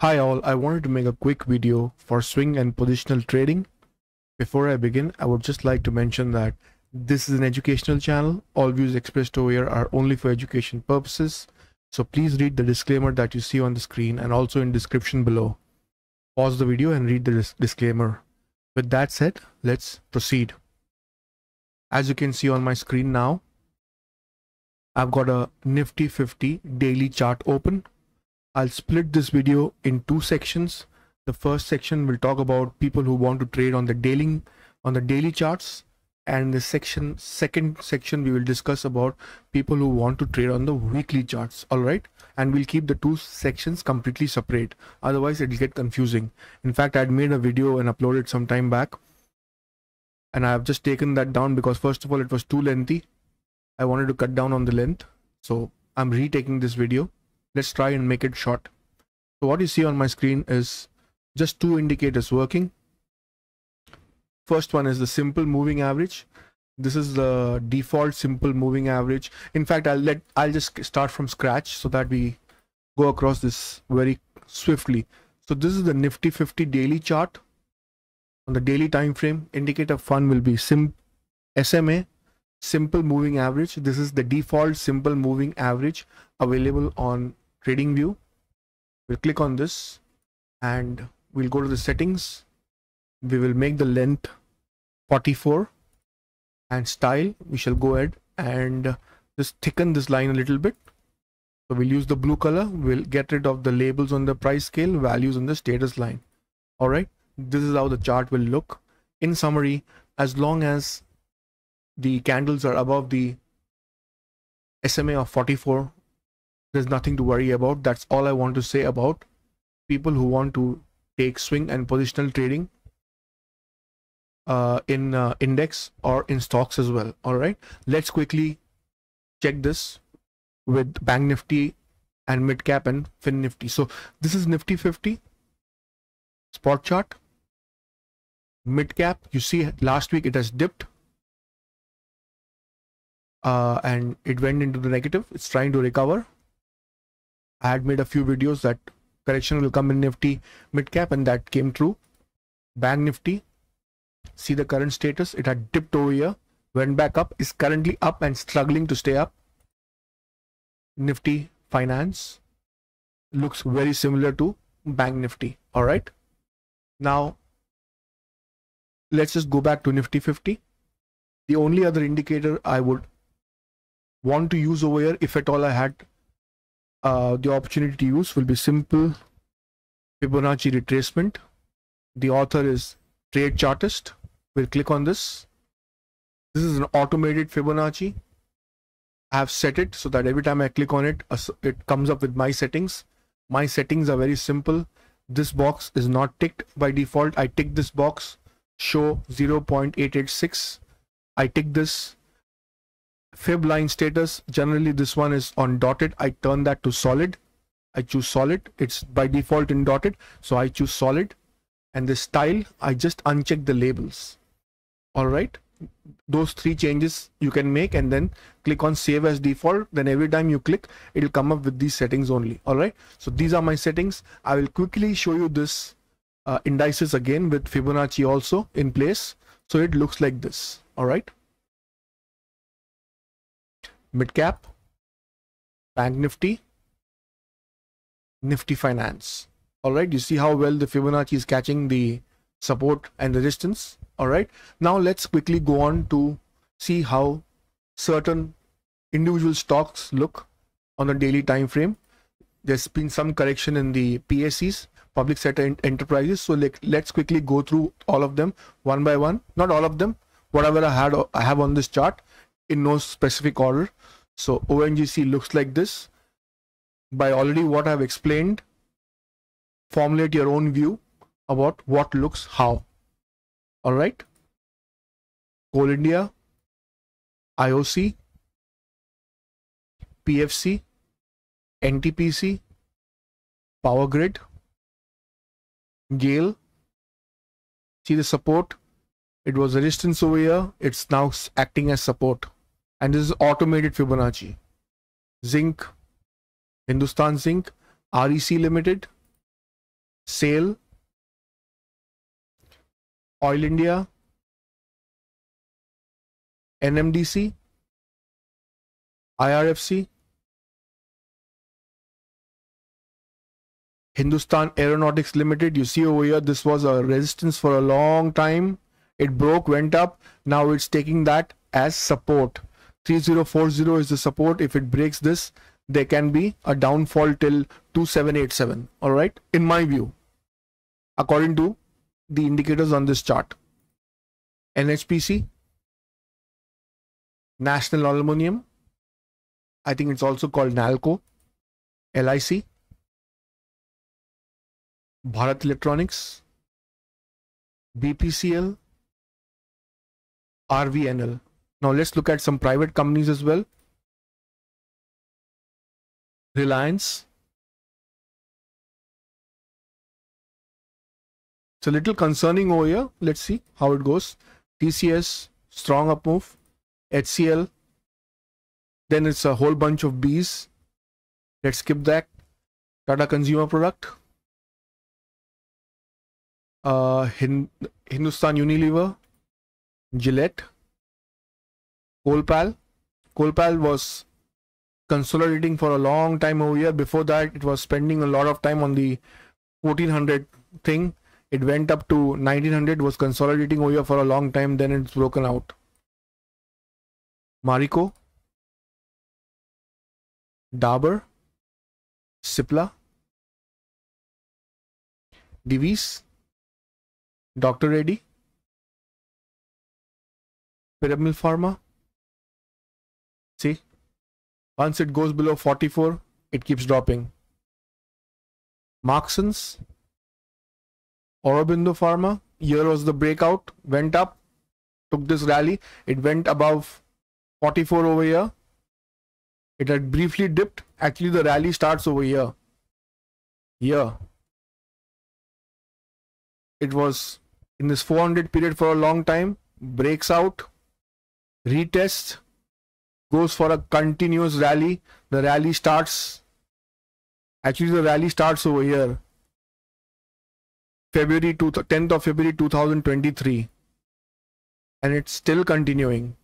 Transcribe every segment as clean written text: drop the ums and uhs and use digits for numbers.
Hi all, I wanted to make a quick video for swing and positional trading. Before I begin, I would just like to mention that this is an educational channel. All views expressed over here are only for education purposes. So please read the disclaimer that you see on the screen and also in description below. Pause the video and read the disclaimer. With that said, let's proceed. As you can see on my screen now, I've got a Nifty 50 daily chart open. I'll split this video in two sections. The first section will talk about people who want to trade on the daily charts, and the second section we will discuss about people who want to trade on the weekly charts. All right, and we'll keep the two sections completely separate, otherwise it'll get confusing. In fact, I'd made a video and uploaded some time back, and I've just taken that down because first of all it was too lengthy. I wanted to cut down on the length, so I'm retaking this video. Let's try and make it short. So what you see on my screen is just two indicators working. First one is the simple moving average. This is the default simple moving average. In fact, I'll just start from scratch so that we go across this very swiftly. So this is the Nifty 50 daily chart. On the daily time frame, indicator fund will be SMA, simple moving average. This is the default simple moving average available on Tradingview. We'll click on this and we'll go to the settings. We will make the length 44 and style. We shall go ahead and just thicken this line a little bit. So we'll use the blue color. We'll get rid of the labels on the price scale, values on the status line. All right, this is how the chart will look. In summary, as long as the candles are above the SMA of 44, there's nothing to worry about. That's all I want to say about people who want to take swing and positional trading in index or in stocks as well. All right, let's quickly check this with Bank Nifty and mid cap and Fin Nifty. So this is Nifty 50 spot chart. Mid cap, you see last week it has dipped and it went into the negative. It's trying to recover. I had made a few videos that correction will come in Nifty mid cap, and that came true. Bank Nifty, see the current status. It had dipped over here, went back up, is currently up and struggling to stay up. Nifty Finance looks very similar to Bank Nifty. All right, now let's just go back to Nifty 50. The only other indicator I would want to use over here, if at all I had the opportunity to use, will be simple Fibonacci retracement. The author is Trade Chartist. We'll click on this. This is an automated Fibonacci. I have set it so that every time I click on it, it comes up with my settings. My settings are very simple. This box is not ticked by default. I tick this box, show 0.886. I tick this fib line status. Generally this one is on dotted. I turn that to solid. I choose solid. It's by default in dotted, so I choose solid. And the style, I just uncheck the labels. All right, those three changes you can make, and then click on save as default. Then every time you click, it'll come up with these settings only. All right, so these are my settings. I will quickly show you this indices again with Fibonacci also in place, so it looks like this. All right, mid cap, Bank Nifty, Nifty Finance. All right, you see how well the Fibonacci is catching the support and resistance. All right, now let's quickly go on to see how certain individual stocks look on a daily time frame. There's been some correction in the PSEs, public sector enterprises, so let's quickly go through all of them one by one. Not all of them, whatever I have on this chart in no specific order. So ONGC looks like this. By already what I've explained, formulate your own view about what looks how. All right, Coal India, IOC, PFC, NTPC, Power Grid, GAIL. See the support, it was resistance over here, it's now acting as support, and this is automated Fibonacci. Zinc, Hindustan Zinc, REC Limited, SAIL, Oil India, NMDC, IRFC, Hindustan Aeronautics Limited. You see over here, this was a resistance for a long time. It broke, went up. Now it's taking that as support. 3040 is the support. If it breaks this, there can be a downfall till 2787. All right, in my view, according to the indicators on this chart. NHPC, National Aluminium, I think it's also called NALCO, LIC, Bharat Electronics, BPCL, RVNL. Now let's look at some private companies as well. Reliance. It's a little concerning over here. Let's see how it goes. TCS, strong up move. HCL. Then it's a whole bunch of Bs. Let's skip that. Tata Consumer Product. Hindustan Unilever. Gillette. Colpal. Colpal was consolidating for a long time over here. Before that, it was spending a lot of time on the 1400 thing. It went up to 1900, was consolidating over here for a long time, then it's broken out. Marico, Dabur, Cipla, Divi's, Dr. Reddy, Pyramid Pharma. See, once it goes below 44, it keeps dropping. Marksons, Aurobindo Pharma, here was the breakout, went up, took this rally, it went above 44 over here. It had briefly dipped. Actually, the rally starts over here. Here. It was in this 400 period for a long time, breaks out, retests, goes for a continuous rally. The rally starts, actually the rally starts over here. 10th of February 2023, and it's still continuing,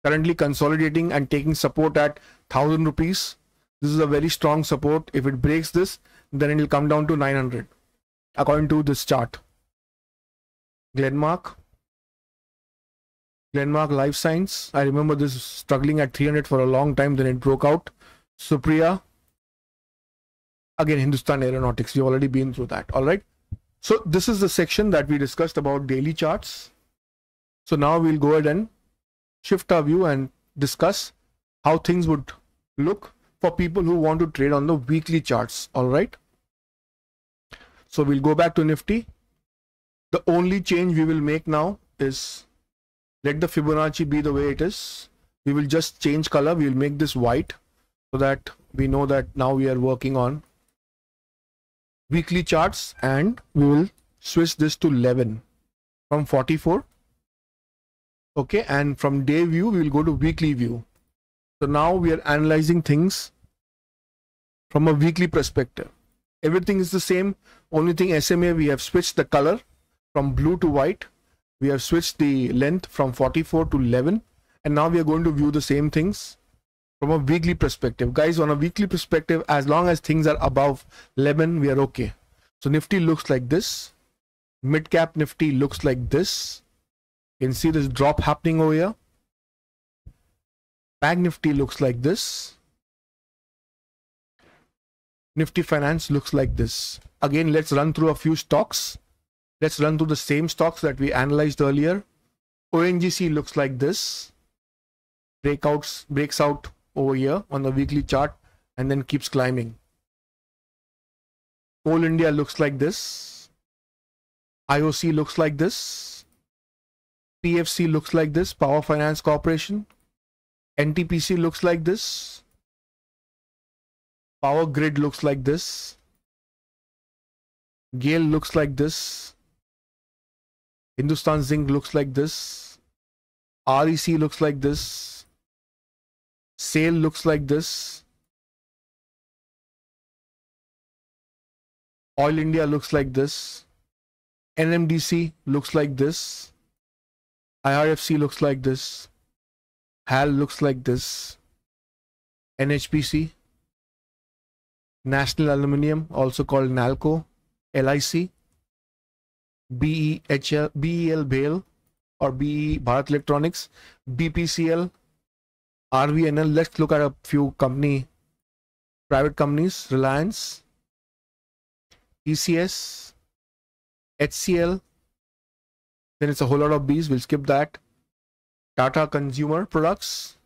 currently consolidating and taking support at 1000 rupees. This is a very strong support. If it breaks this, then it will come down to 900 according to this chart. Glenmark Life Science, I remember this struggling at 300 for a long time, then it broke out. Supriya, again Hindustan Aeronautics, we've already been through that. All right, so this is the section that we discussed about daily charts. So now we'll go ahead and shift our view and discuss how things would look for people who want to trade on the weekly charts. All right, so we'll go back to Nifty. The only change we will make now is let the Fibonacci be the way it is. We will just change color. We will make this white so that we know that now we are working on weekly charts, and we will switch this to 11 from 44. Okay, and from day view we will go to weekly view. So now we are analyzing things from a weekly perspective. Everything is the same. Only thing, SMA, we have switched the color from blue to white. We have switched the length from 44 to 11, and now we are going to view the same things from a weekly perspective. Guys, on a weekly perspective, as long as things are above 11, we are okay. So Nifty looks like this. Mid cap Nifty looks like this. You can see this drop happening over here. Bank Nifty looks like this. Nifty Finance looks like this. Again, let's run through a few stocks. Let's run through the same stocks that we analyzed earlier. ONGC looks like this. Breaks out over here on the weekly chart and then keeps climbing. Coal India looks like this. IOC looks like this. PFC looks like this. Power Finance Corporation. NTPC looks like this. Power Grid looks like this. GAIL looks like this. Hindustan Zinc looks like this. REC looks like this. SAIL looks like this. Oil India looks like this. NMDC looks like this. IRFC looks like this. HAL looks like this. NHPC, National Aluminium, also called NALCO, LIC, BEL BALE or BE Bharat Electronics, BPCL, RVNL. Let's look at a few private companies. Reliance, ECS, HCL. Then it's a whole lot of B's. We'll skip that. Tata Consumer Products,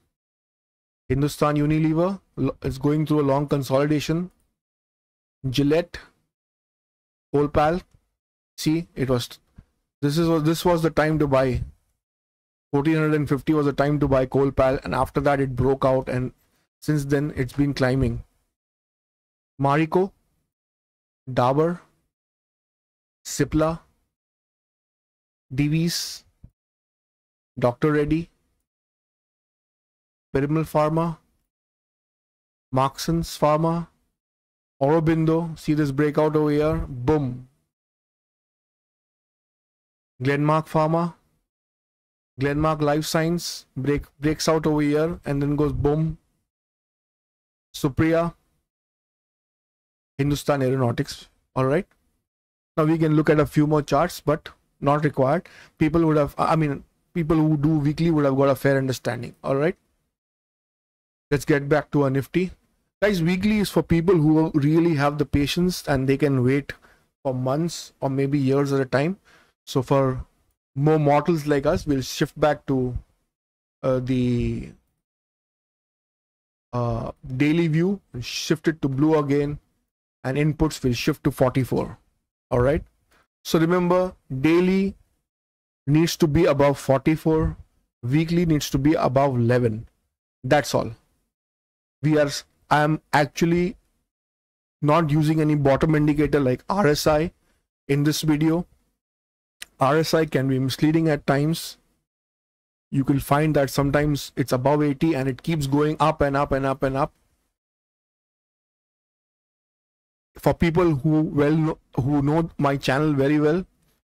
Hindustan Unilever is going through a long consolidation. Gillette, Colpal. See, this was the time to buy. 1450 was the time to buy Colpal, and after that it broke out, and since then it's been climbing. Marico, Dabur, Cipla, Divi's, Dr. Reddy, Pirimal Pharma, Marksans Pharma, Aurobindo. See this breakout over here? Boom. Glenmark Pharma, Glenmark Life Science breaks out over here and then goes boom. Supriya, Hindustan Aeronautics. All right. Now we can look at a few more charts, but not required. People who do weekly would have got a fair understanding. All right. Let's get back to our Nifty. Guys, weekly is for people who really have the patience and they can wait for months or maybe years at a time. So for more mortals like us, we'll shift back to the daily view, shift it to blue again, and inputs will shift to 44. All right. So remember, daily needs to be above 44, weekly needs to be above 11. That's all. I am actually not using any bottom indicator like RSI in this video. RSI can be misleading at times. You will find that sometimes it's above 80 and it keeps going up and up and up and up. For people who know my channel very well,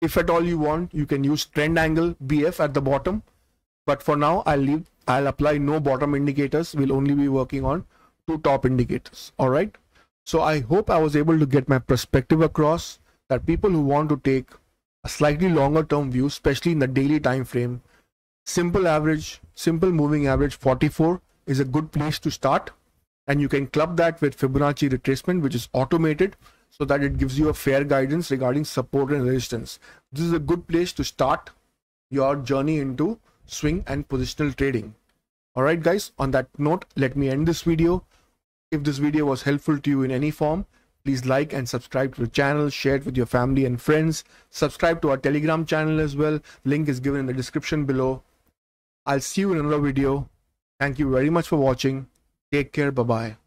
if at all you want, you can use trend angle BF at the bottom. But for now, I'll apply no bottom indicators. We'll only be working on 2 top indicators. All right. So I hope I was able to get my perspective across, that people who want to take a slightly longer term view, especially in the daily time frame, simple moving average 44 is a good place to start. And you can club that with Fibonacci retracement, which is automated, so that it gives you a fair guidance regarding support and resistance. This is a good place to start your journey into swing and positional trading. All right, guys, on that note, let me end this video. If this video was helpful to you in any form, please like and subscribe to the channel, share it with your family and friends, subscribe to our Telegram channel as well. Link is given in the description below. I'll see you in another video. Thank you very much for watching. Take care. Bye-bye.